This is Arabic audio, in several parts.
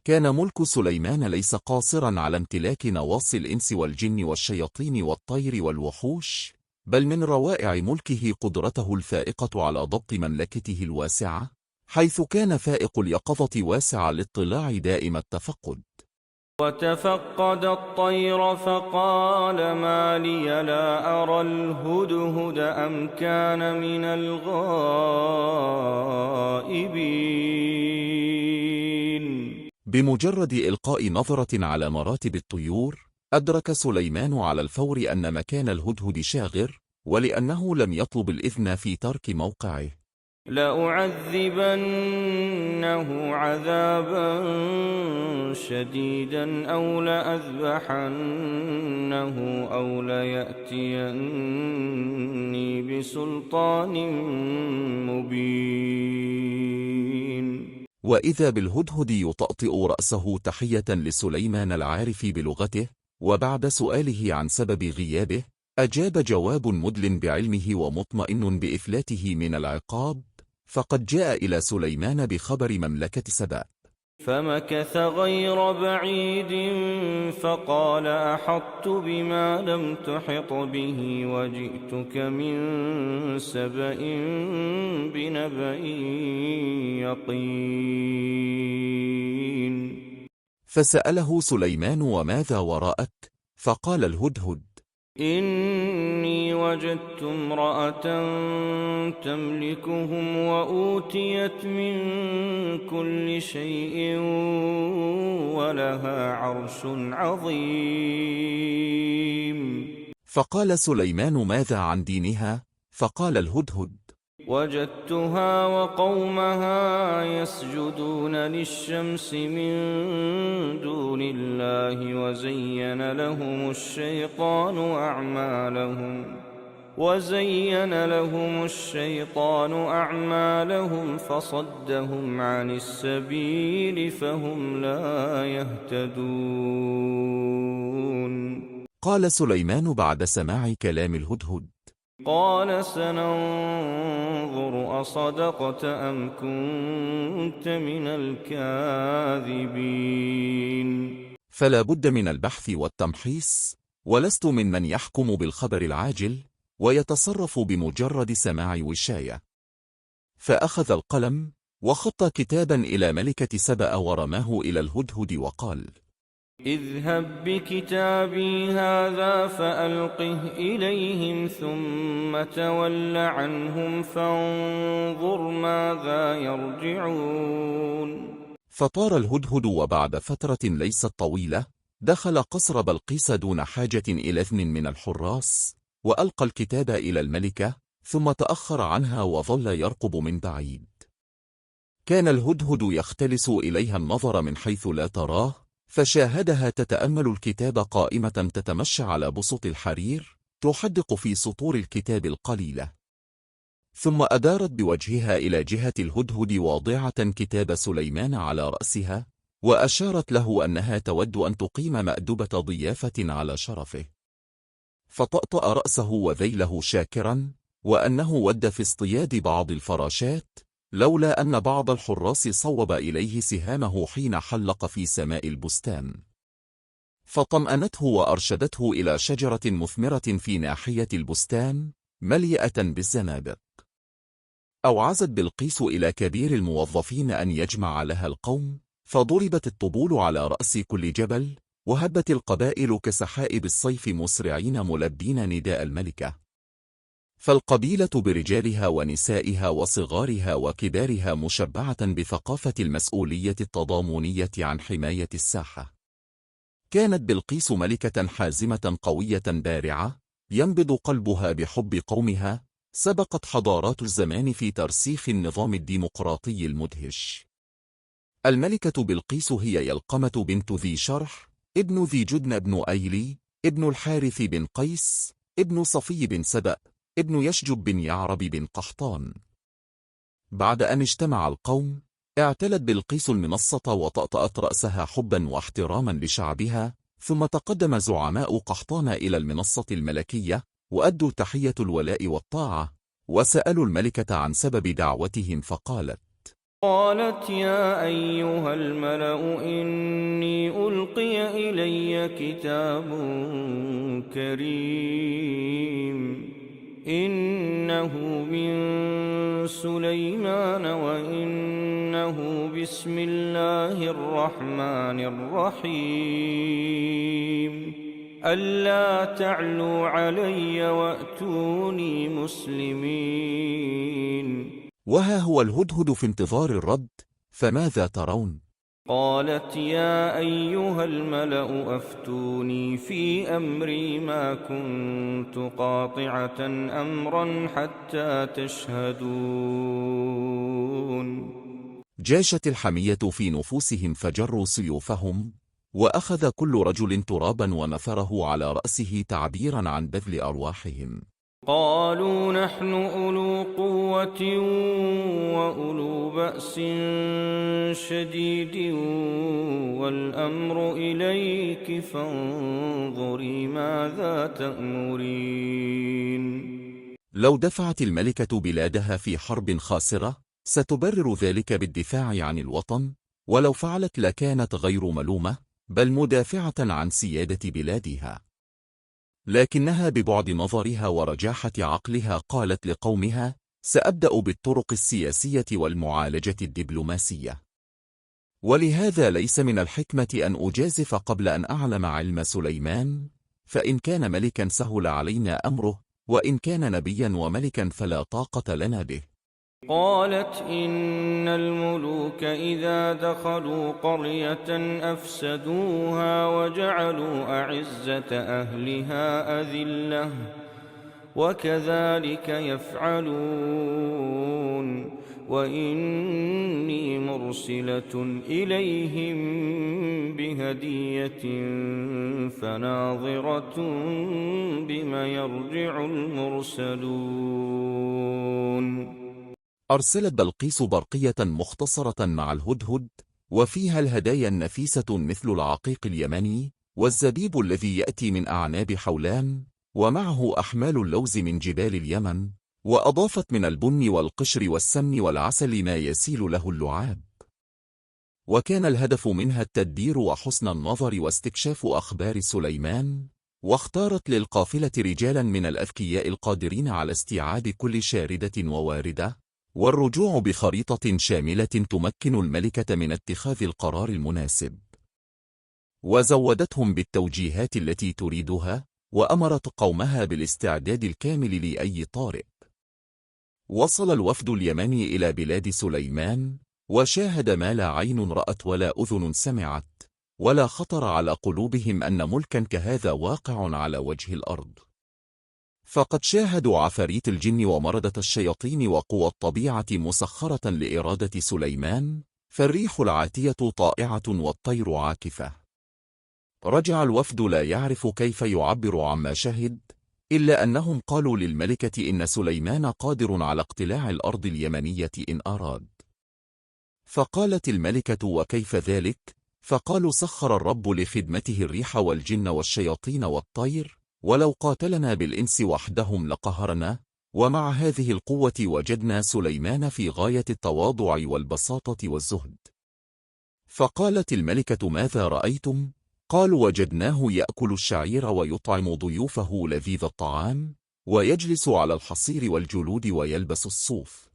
كان ملك سليمان ليس قاصرا على امتلاك نواصي الإنس والجن والشياطين والطير والوحوش، بل من روائع ملكه قدرته الفائقة على ضبط مملكته الواسعة، حيث كان فائق اليقظة واسع الاطلاع دائم التفقد. وتفقد الطير فقال ما لي لا أرى الهدهد أم كان من الغائبين. بمجرد إلقاء نظرة على مراتب الطيور، أدرك سليمان على الفور أن مكان الهدهد شاغر، ولأنه لم يطلب الإذن في ترك موقعه. لأعذبنه عذابا شديدا أو لأذبحنه أو ليأتيني بسلطان مبين. وإذا بالهدهد يطأطئ رأسه تحية لسليمان العارف بلغته، وبعد سؤاله عن سبب غيابه، أجاب جواب مدل بعلمه ومطمئن بإفلاته من العقاب، فقد جاء إلى سليمان بخبر مملكة سبأ. فمكث غير بعيد فقال أحطت بما لم تحط به وجئتك من سبأ بنبأ يقين. فسأله سليمان وماذا وراءك؟ فقال الهدهد إني وجدت امرأة تملكهم وأوتيت من كل شيء ولها عرش عظيم. فقال سليمان ماذا عن دينها؟ فقال الهدهد وجدتها وقومها يسجدون للشمس من دون الله وزين لهم الشيطان أعمالهم فصدهم عن السبيل فهم لا يهتدون. قال سليمان بعد سماع كلام الهدهد قال سننظر أصدقت أم كنت من الكاذبين. فلا بد من البحث والتمحيص، ولست ممن يحكم بالخبر العاجل ويتصرف بمجرد سماع وشاية. فأخذ القلم وخط كتابا إلى ملكة سبأ ورماه إلى الهدهد وقال اذهب بكتابي هذا فألقه إليهم ثم تول عنهم فانظر ماذا يرجعون. فطار الهدهد، وبعد فترة ليست طويلة دخل قصر بلقيس دون حاجة إلى إذن من الحراس، وألقى الكتاب إلى الملكة، ثم تأخر عنها وظل يرقب من بعيد. كان الهدهد يختلس إليها النظر من حيث لا تراه، فشاهدها تتأمل الكتاب قائمة تتمشى على بسط الحرير، تحدق في سطور الكتاب القليلة. ثم أدارت بوجهها إلى جهة الهدهد واضعة كتاب سليمان على رأسها، وأشارت له أنها تود أن تقيم مأدبة ضيافة على شرفه. فطأطأ رأسه وذيله شاكرا، وأنه ود في اصطياد بعض الفراشات، لولا أن بعض الحراس صوب إليه سهامه حين حلق في سماء البستان. فطمأنته وأرشدته إلى شجرة مثمرة في ناحية البستان مليئة بالزنابق. أوعزت بلقيس إلى كبير الموظفين أن يجمع لها القوم، فضربت الطبول على رأس كل جبل، وهبت القبائل كسحائب الصيف مسرعين ملبين نداء الملكة. فالقبيلة برجالها ونسائها وصغارها وكبارها مشبعة بثقافة المسؤولية التضامنية عن حماية الساحة. كانت بلقيس ملكة حازمة قوية بارعة، ينبض قلبها بحب قومها، سبقت حضارات الزمان في ترسيخ النظام الديمقراطي المدهش. الملكة بلقيس هي يلقمة بنت ذي شرح، ابن ذي جدن بن أيلي، ابن الحارث بن قيس، ابن صفي بن سبأ، ابن يشجب بن يعرب بن قحطان. بعد أن اجتمع القوم، اعتلت بلقيس المنصة وطأطأت رأسها حبا واحتراما لشعبها، ثم تقدم زعماء قحطان إلى المنصة الملكية، وأدوا تحية الولاء والطاعة، وسألوا الملكة عن سبب دعوتهم، فقالت قالت يا أيها الملأ إني ألقي إلي كتاب كريم إنه من سليمان وإنه بسم الله الرحمن الرحيم ألا تعلوا علي وأتوني مسلمين. وها هو الهدهد في انتظار الرد، فماذا ترون؟ قالت يا أيها الملأ أفتوني في أمري ما كنت قاطعة أمرا حتى تشهدون. جاشت الحمية في نفوسهم فجروا سيوفهم، وأخذ كل رجل ترابا ونثره على رأسه تعبيرا عن بذل أرواحهم. قالوا نحن أولو قوة وأولو بأس شديد والأمر إليك فانظري ماذا تأمرين. لو دفعت الملكة بلادها في حرب خاسرة ستبرر ذلك بالدفاع عن الوطن، ولو فعلت لكانت غير ملومة بل مدافعة عن سيادة بلادها. لكنها ببعد نظرها ورجاحة عقلها قالت لقومها: سأبدأ بالطرق السياسية والمعالجة الدبلوماسية، ولهذا ليس من الحكمة أن أجازف قبل أن أعلم علم سليمان، فإن كان ملكا سهل علينا أمره، وإن كان نبيا وملكا فلا طاقة لنا به. قالت إن الملوك إذا دخلوا قرية أفسدوها وجعلوا أعزة أهلها أذلة وكذلك يفعلون وإني مرسلة إليهم بهدية فناظرة بما يرجع المرسلون. أرسلت بلقيس برقية مختصرة مع الهدهد، وفيها الهدايا النفيسة مثل العقيق اليمني والزبيب الذي يأتي من أعناب حولان، ومعه أحمال اللوز من جبال اليمن، وأضافت من البن والقشر والسمن والعسل ما يسيل له اللعاب. وكان الهدف منها التدبير وحسن النظر واستكشاف أخبار سليمان، واختارت للقافلة رجالا من الأذكياء القادرين على استيعاب كل شاردة وواردة، والرجوع بخريطة شاملة تمكن الملكة من اتخاذ القرار المناسب. وزودتهم بالتوجيهات التي تريدها، وأمرت قومها بالاستعداد الكامل لأي طارئ. وصل الوفد اليمني إلى بلاد سليمان، وشاهد ما لا عين رأت ولا أذن سمعت، ولا خطر على قلوبهم أن ملكا كهذا واقع على وجه الأرض. فقد شاهدوا عفاريت الجن ومردة الشياطين وقوى الطبيعة مسخرة لإرادة سليمان، فالريح العاتية طائعة والطير عاكفة. رجع الوفد لا يعرف كيف يعبر عما شهد، إلا أنهم قالوا للملكة إن سليمان قادر على اقتلاع الأرض اليمنية إن أراد. فقالت الملكة: وكيف ذلك؟ فقالوا: سخر الرب لخدمته الريح والجن والشياطين والطير، ولو قاتلنا بالإنس وحدهم لقهرنا، ومع هذه القوة وجدنا سليمان في غاية التواضع والبساطة والزهد. فقالت الملكة: ماذا رأيتم؟ قالوا: وجدناه يأكل الشعير ويطعم ضيوفه لذيذ الطعام، ويجلس على الحصير والجلود ويلبس الصوف.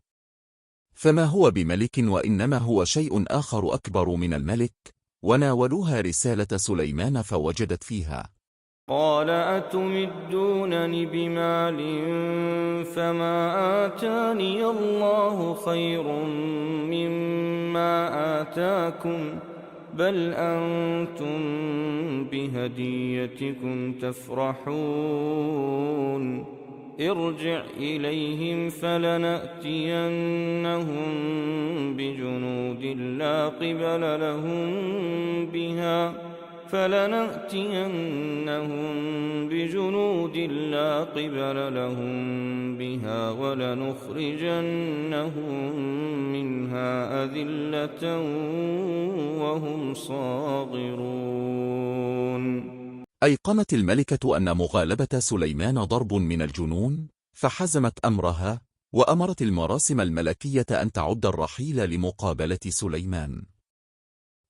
فما هو بملك، وإنما هو شيء آخر أكبر من الملك. وناولوها رسالة سليمان فوجدت فيها: قال أتمدونني بمال فما آتاني الله خير مما آتاكم بل أنتم بهديتكم تفرحون. ارجع إليهم فلنأتينهم بجنود لا قبل لهم بها ولنخرجنهم منها أذلة وهم صاغرون. أيقنت الملكة أن مغالبة سليمان ضرب من الجنون، فحزمت أمرها، وأمرت المراسم الملكية أن تعد الرحيل لمقابلة سليمان.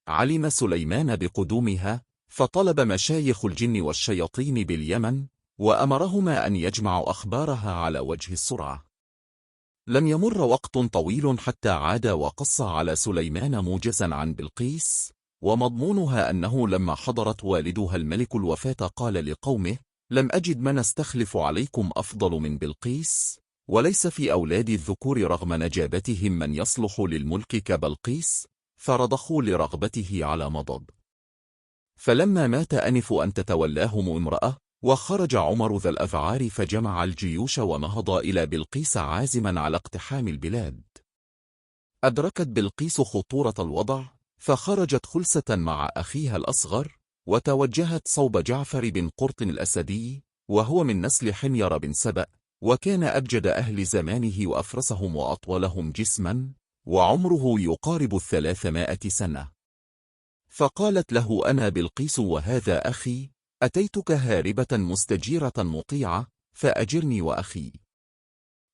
علم سليمان بقدومها، فطلب مشايخ الجن والشياطين باليمن، وأمرهما أن يجمعوا أخبارها على وجه السرعة. لم يمر وقت طويل حتى عاد وقص على سليمان موجزا عن بلقيس، ومضمونها أنه لما حضرت والدها الملك الوفاة قال لقومه: لم أجد من استخلف عليكم أفضل من بلقيس، وليس في أولاد الذكور رغم نجابتهم من يصلح للملك كبلقيس، فرضخوا لرغبته على مضض. فلما مات أنف أن تتولاهم امرأة، وخرج عمر ذا الأذعار فجمع الجيوش ونهض إلى بلقيس عازما على اقتحام البلاد. أدركت بلقيس خطورة الوضع، فخرجت خلسة مع أخيها الأصغر، وتوجهت صوب جعفر بن قرط الأسدي، وهو من نسل حمير بن سبأ، وكان أبجد أهل زمانه وأفرسهم وأطولهم جسما، وعمره يقارب 300 سنة. فقالت له: أنا بلقيس وهذا أخي، أتيتك هاربة مستجيرة مطيعة، فأجرني وأخي.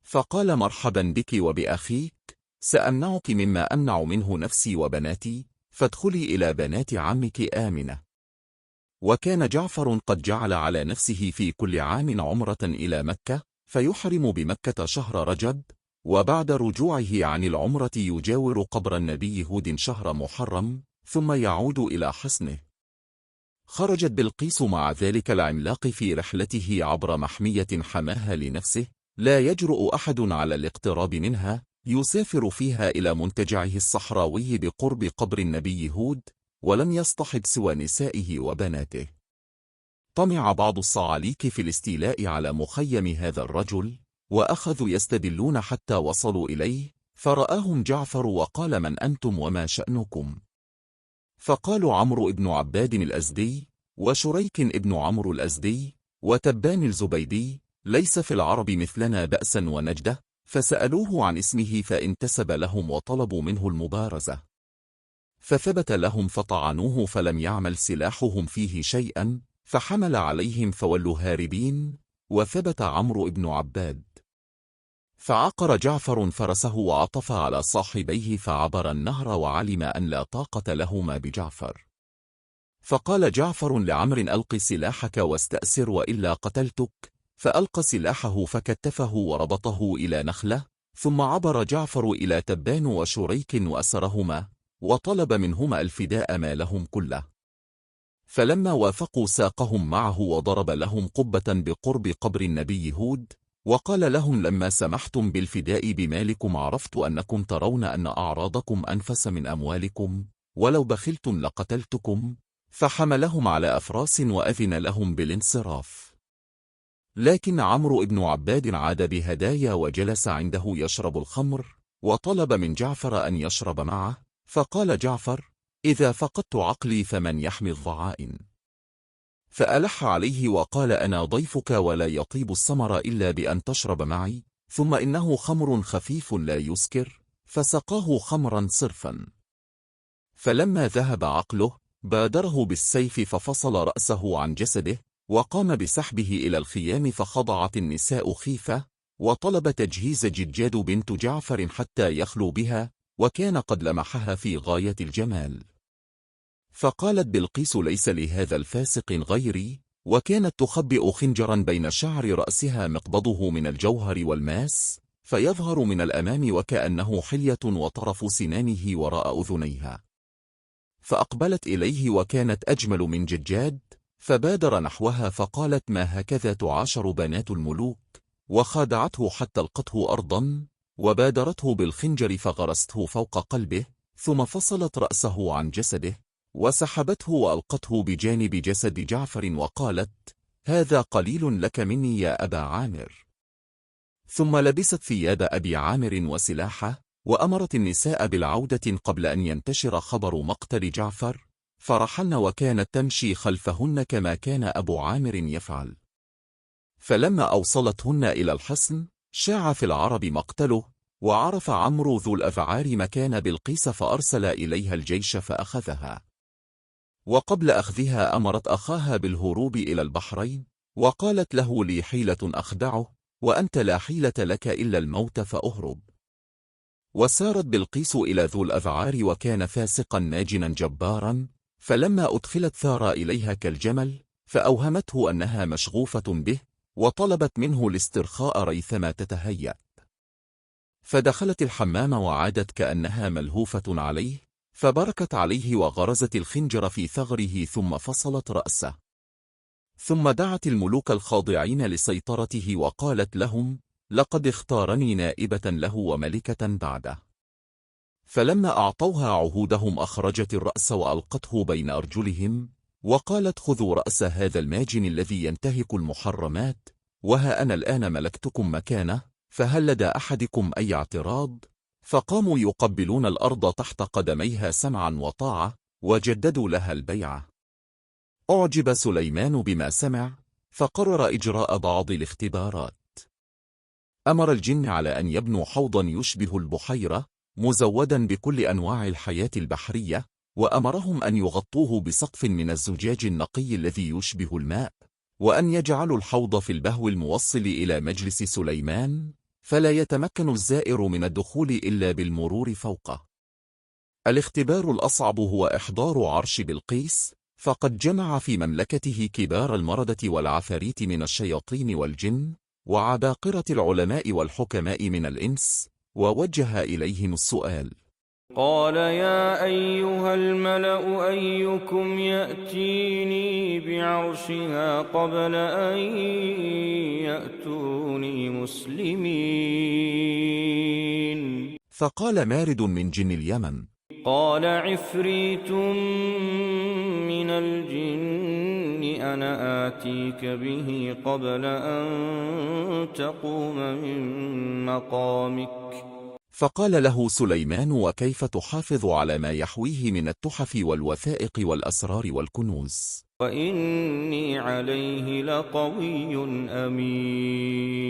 فقال: مرحبا بك وبأخيك، سأمنعك مما أمنع منه نفسي وبناتي، فادخلي إلى بنات عمك آمنة. وكان جعفر قد جعل على نفسه في كل عام عمرة إلى مكة، فيحرم بمكة شهر رجب، وبعد رجوعه عن العمرة يجاور قبر النبي هود شهر محرم، ثم يعود إلى حصنه. خرجت بلقيس مع ذلك العملاق في رحلته عبر محمية حماها لنفسه، لا يجرؤ أحد على الاقتراب منها، يسافر فيها إلى منتجعه الصحراوي بقرب قبر النبي هود، ولم يصطحب سوى نسائه وبناته. طمع بعض الصعاليك في الاستيلاء على مخيم هذا الرجل، وأخذوا يستدلون حتى وصلوا إليه، فرآهم جعفر وقال: من أنتم وما شأنكم؟ فقالوا: عمرو ابن عباد الأزدي، وشريك ابن عمرو الأزدي، وتبان الزبيدي، ليس في العرب مثلنا بأسا ونجدة. فسألوه عن اسمه فانتسب لهم وطلبوا منه المبارزة، فثبت لهم فطعنوه فلم يعمل سلاحهم فيه شيئا، فحمل عليهم فولوا هاربين، وثبت عمرو ابن عباد. فعقر جعفر فرسه وعطف على صاحبيه فعبر النهر، وعلم أن لا طاقة لهما بجعفر. فقال جعفر لعمرو: ألق سلاحك واستأسر وإلا قتلتك، فألقى سلاحه فكتفه وربطه إلى نخلة، ثم عبر جعفر إلى تبان وشريك وأسرهما، وطلب منهما الفداء ما لهم كله. فلما وافقوا ساقهم معه وضرب لهم قبة بقرب قبر النبي هود، وقال لهم: لما سمحتم بالفداء بمالكم عرفت أنكم ترون أن أعراضكم أنفس من أموالكم، ولو بخلتم لقتلتكم. فحملهم على أفراس وأذن لهم بالانصراف. لكن عمرو ابن عباد عاد بهدايا وجلس عنده يشرب الخمر، وطلب من جعفر أن يشرب معه، فقال جعفر: إذا فقدت عقلي فمن يحمي الضعائن؟ فألح عليه وقال: أنا ضيفك ولا يطيب السمر إلا بأن تشرب معي، ثم إنه خمر خفيف لا يسكر، فسقاه خمرا صرفا. فلما ذهب عقله بادره بالسيف ففصل رأسه عن جسده، وقام بسحبه إلى الخيام، فخضعت النساء خيفة، وطلب تجهيز جدجاد بنت جعفر حتى يخلو بها، وكان قد لمحها في غاية الجمال. فقالت بلقيس: ليس لهذا الفاسق غيري، وكانت تخبئ خنجرا بين شعر رأسها مقبضه من الجوهر والماس، فيظهر من الأمام وكأنه حلية، وطرف سنانه وراء أذنيها. فأقبلت إليه وكانت أجمل من جدجاد، فبادر نحوها فقالت: ما هكذا تعاشر بنات الملوك؟ وخادعته حتى القته أرضا، وبادرته بالخنجر فغرسته فوق قلبه، ثم فصلت رأسه عن جسده، وسحبته وألقته بجانب جسد جعفر، وقالت: هذا قليل لك مني يا أبا عامر. ثم لبست ثياب أبي عامر وسلاحه، وأمرت النساء بالعودة قبل أن ينتشر خبر مقتل جعفر، فرحلن وكانت تمشي خلفهن كما كان أبو عامر يفعل. فلما أوصلتهن إلى الحصن شاع في العرب مقتله، وعرف عمرو ذو الأذعار مكان بلقيس فأرسل إليها الجيش فأخذها. وقبل أخذها أمرت أخاها بالهروب إلى البحرين، وقالت له: لي حيلة أخدعه، وأنت لا حيلة لك إلا الموت فأهرب. وسارت بلقيس إلى ذو الأذعار وكان فاسقا ناجنا جبارا، فلما أدخلت ثار إليها كالجمل، فأوهمته أنها مشغوفة به، وطلبت منه الاسترخاء ريثما تتهيأ. فدخلت الحمام وعادت كأنها ملهوفة عليه، فبركت عليه وغرزت الخنجر في ثغره ثم فصلت رأسه. ثم دعت الملوك الخاضعين لسيطرته وقالت لهم: لقد اختارني نائبة له وملكة بعده. فلما أعطوها عهودهم أخرجت الرأس وألقته بين أرجلهم، وقالت: خذوا رأس هذا الماجن الذي ينتهك المحرمات، وها أنا الآن ملكتكم مكانه، فهل لدى أحدكم أي اعتراض؟ فقاموا يقبلون الأرض تحت قدميها سمعا وطاعة، وجددوا لها البيعة. أعجب سليمان بما سمع، فقرر إجراء بعض الاختبارات. أمر الجن على أن يبنوا حوضا يشبه البحيرة، مزودا بكل أنواع الحياة البحرية، وأمرهم أن يغطوه بسقف من الزجاج النقي الذي يشبه الماء، وأن يجعلوا الحوض في البهو الموصل إلى مجلس سليمان، فلا يتمكن الزائر من الدخول إلا بالمرور فوقه. الاختبار الأصعب هو إحضار عرش بلقيس، فقد جمع في مملكته كبار المردة والعفاريت من الشياطين والجن، وعباقرة العلماء والحكماء من الإنس، ووجه إليهم السؤال: قال يا أيها الملأ أيكم يأتيني بعرشها قبل أن يأتوني مسلمين. فقال مارد من جن اليمن: قال عفريت من الجن أنا آتيك به قبل أن تقوم من مقامك. فقال له سليمان: وكيف تحافظ على ما يحويه من التحف والوثائق والأسرار والكنوز؟ وإني عليه لقوي أمين.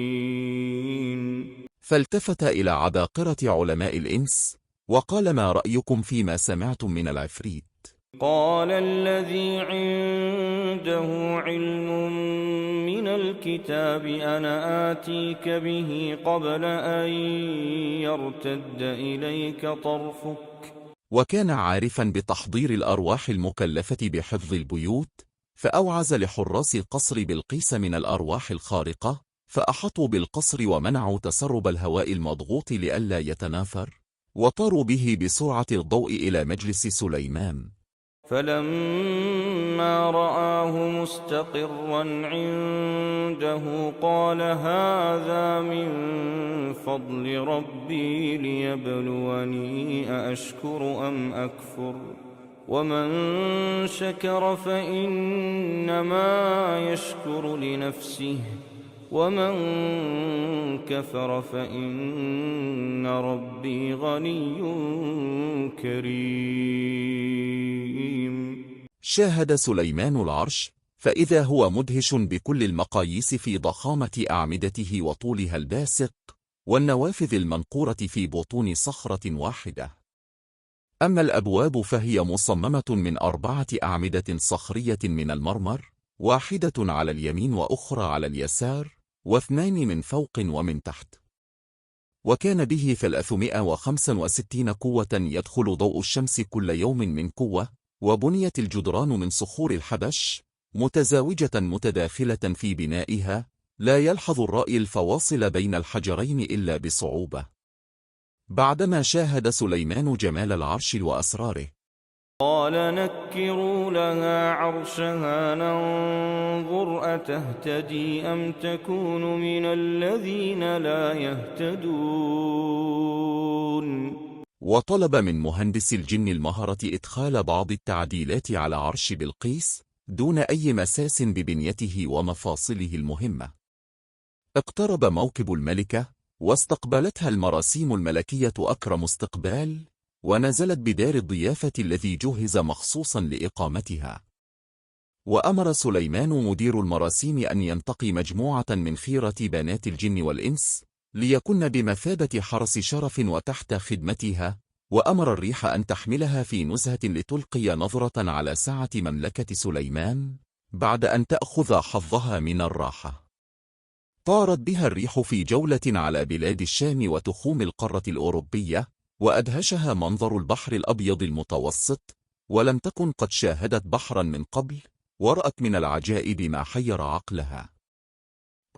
فالتفت إلى عباقرة علماء الإنس وقال: ما رأيكم فيما سمعتم من العفريت؟ قال الذي عنده علم من الكتاب أنا آتيك به قبل أن يرتد إليك طرفك. وكان عارفا بتحضير الأرواح المكلفة بحفظ البيوت، فأوعز لحراس قصر بلقيس من الأرواح الخارقة، فأحطوا بالقصر ومنعوا تسرب الهواء المضغوط لئلا يتناثر، وطاروا به بسرعة الضوء إلى مجلس سليمان. فلما رآه مستقرا عنده قال هذا من فضل ربي ليبلوني أأشكر أم أكفر ومن شكر فإنما يشكر لنفسه ومن كفر فإن ربي غني كريم. شاهد سليمان العرش، فإذا هو مدهش بكل المقاييس في ضخامة أعمدته وطولها الباسط، والنوافذ المنقورة في بطون صخرة واحدة. أما الأبواب فهي مصممة من 4 أعمدة صخرية من المرمر، واحدة على اليمين وأخرى على اليسار، و2 من فوق ومن تحت. وكان به 365 قوة يدخل ضوء الشمس كل يوم من قوة، وبنيت الجدران من صخور الحبش، متزاوجة متداخلة في بنائها، لا يلحظ الرأي الفواصل بين الحجرين إلا بصعوبة. بعدما شاهد سليمان جمال العرش وأسراره، قال نكروا لها عرشها ننظر أتهتدي أم تكون من الذين لا يهتدون. وطلب من مهندس الجن المهرة إدخال بعض التعديلات على عرش بلقيس دون أي مساس ببنيته ومفاصله المهمة. اقترب موكب الملكة، واستقبلتها المراسيم الملكية أكرم استقبال، ونزلت بدار الضيافة الذي جهز مخصوصا لإقامتها. وأمر سليمان مدير المراسيم أن ينتقي مجموعة من خيرة بنات الجن والإنس، ليكن بمثابة حرس شرف وتحت خدمتها، وأمر الريح أن تحملها في نزهة لتلقي نظرة على سعة مملكة سليمان، بعد أن تأخذ حظها من الراحة. طارت بها الريح في جولة على بلاد الشام وتخوم القارة الأوروبية، وأدهشها منظر البحر الأبيض المتوسط، ولم تكن قد شاهدت بحرا من قبل، ورأت من العجائب ما حير عقلها.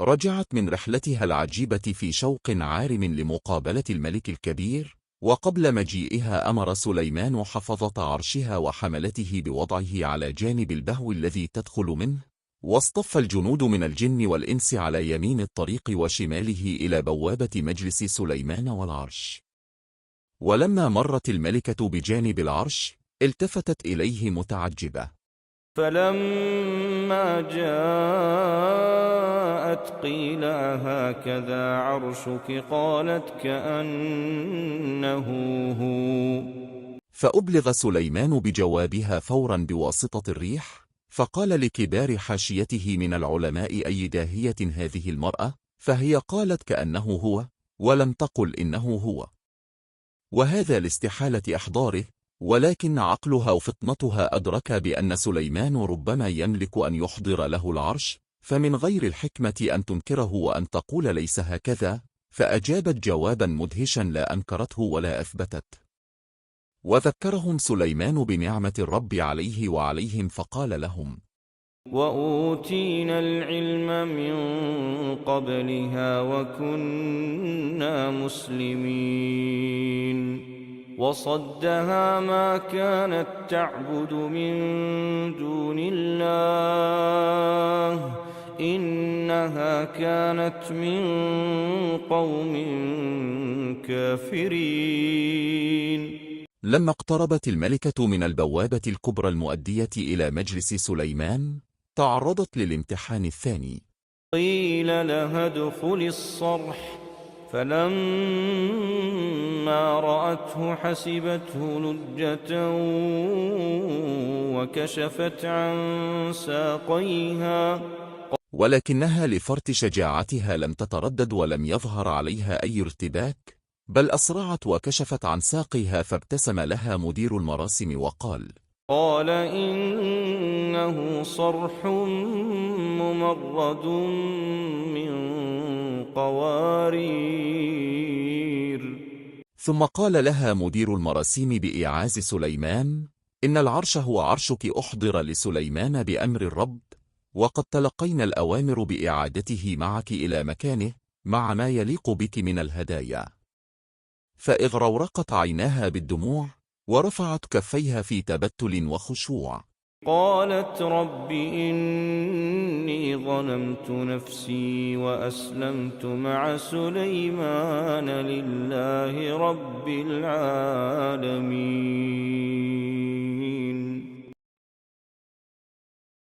رجعت من رحلتها العجيبة في شوق عارم لمقابلة الملك الكبير، وقبل مجيئها أمر سليمان حفظة عرشها وحملته بوضعه على جانب البهو الذي تدخل منه، واصطف الجنود من الجن والإنس على يمين الطريق وشماله إلى بوابة مجلس سليمان والعرش. ولما مرت الملكة بجانب العرش التفتت إليه متعجبة، فلما جاءت قيل هكذا عرشك؟ قالت كأنه هو. فأبلغ سليمان بجوابها فورا بواسطة الريح، فقال لكبار حاشيته من العلماء أي داهية هذه المرأة، فهي قالت كأنه هو، ولم تقل إنه هو، وهذا لاستحالة إحضاره، ولكن عقلها وفطنتها أدرك بأن سليمان ربما يملك أن يحضر له العرش، فمن غير الحكمة أن تنكره وأن تقول ليس هكذا، فأجابت جوابا مدهشا لا أنكرته ولا أثبتت. وذكرهم سليمان بنعمة الرب عليه وعليهم فقال لهم: وأوتينا العلم من قبلها وكنا مسلمين. وصدها ما كانت تعبد من دون الله إنها كانت من قوم كافرين. لما اقتربت الملكة من البوابة الكبرى المؤدية إلى مجلس سليمان، تعرضت للامتحان الثاني. قيل لها ادخل الصرح، فلما رأته حسبته لجة وكشفت عن ساقيها، ولكنها لفرط شجاعتها لم تتردد ولم يظهر عليها أي ارتباك، بل أسرعت وكشفت عن ساقها، فابتسم لها مدير المراسم وقال: قال إنه صرح ممرد من قوارير. ثم قال لها مدير المراسيم بإيعاز سليمان: إن العرش هو عرشك أحضر لسليمان بأمر الرب، وقد تلقينا الأوامر بإعادته معك إلى مكانه مع ما يليق بك من الهدايا. فإذ رورقت عيناها بالدموع ورفعت كفيها في تبتل وخشوع، قالت رب إني ظلمت نفسي وأسلمت مع سليمان لله رب العالمين.